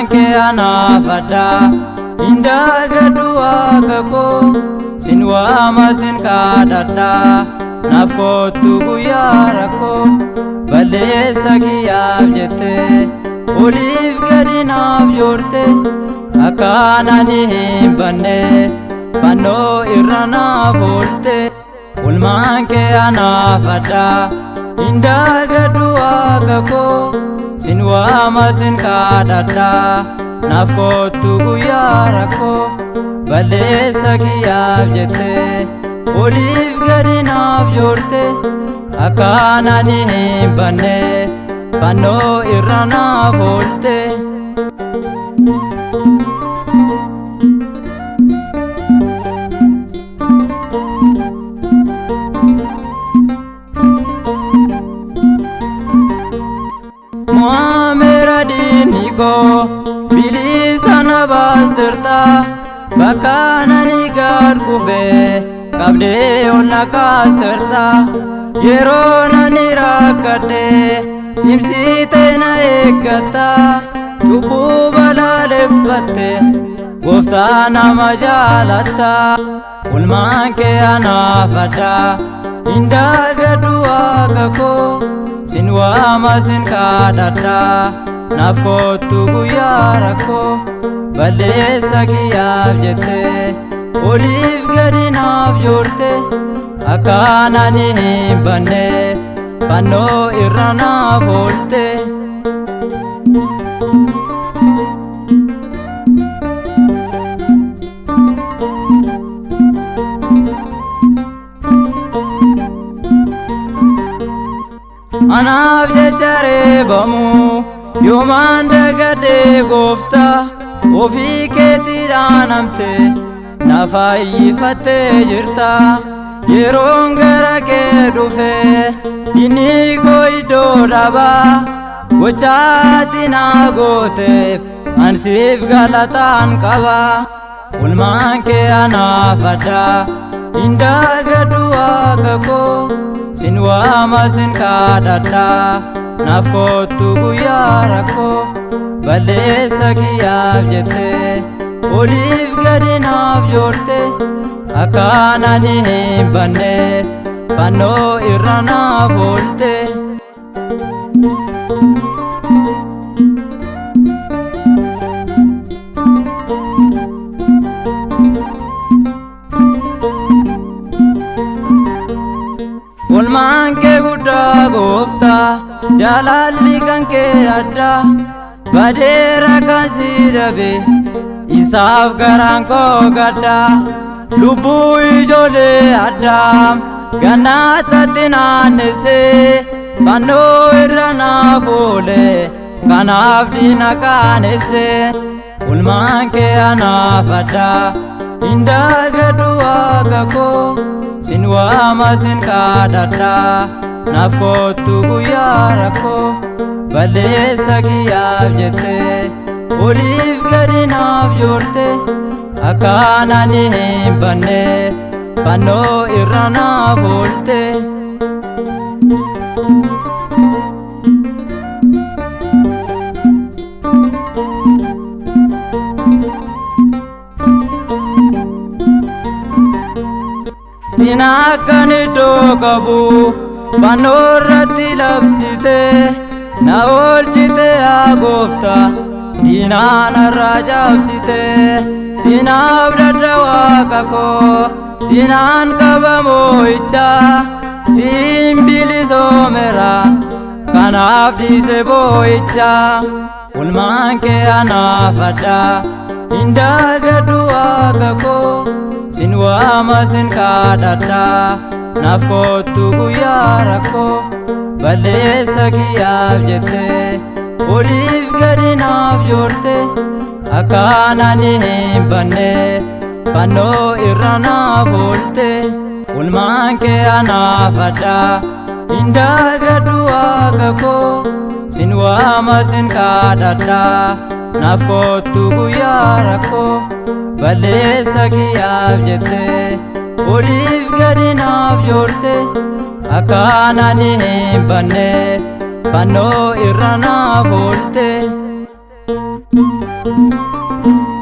ulmanke anafada inda gadua kako sinwama sin kadada nafko tuguya rako balesa giyab jete oliv gadinav jorte akana nihim banne pano irana bolte ulmanke anafada inda gadua kako sinwama sin kadada nafko tuguya rako balesa giyab jete oliv gadinav jorte akana nihim banne pano irana bolte Muamera diniko bilisana bastirta bakana nigar kufe kabde onna kastirta yerona nirakade simsite na ekata chubu balalefatte goftana majalata ulmanke anafada inda gadua kako sinwama sin kadada nafko tuguya rako balesa giyab jete oliv gadinav jorte akana nihim banne pano irana bolte Anaaf jechare bamu yoman dagade gofta ofii keetiidhaan amte nafaayyifate jirta yeroon gara kee dhufe inni koo iddoo dhabaa gochaati naa gooteef ansiif galataan qaba ulmaan kee anaafadha inda gadua kako sinwama sin kadada nafko tuguya rako balesa giyab jete oliv gadinav jorte akana nihim banne pano irana bolte ulmanke gudda gofta jalalli kanke adda badera kasi dabe isaaf garan ko gadda lubbu ijole adam ganata tinanese pano irana fole kanaf dina kanese ulmanke anafada inda gadua kako sinwama sin kadada nafko tuguya rako balesa giyab jete oliv gadinav jorte akana nihim banne pano irana bolte Dinakani dokabu panorati labsite na olchite agofta dinana rajabsite sinab dadawa kako sinan kabamo icha simbili somera kanaf dise boicha ulmanke anafada inda gadua kako sinwama sin kadada nafko tuguya rako balesa giyab jete oliv gadinav jorte akana nihim banne pano irana bolte ulmanke anafada inda gadua kako sinwama sin kadada nafko tuguya rako balesa giyab jete oliv gadinav jorte akana nihim banne pano irana bolte Thank you.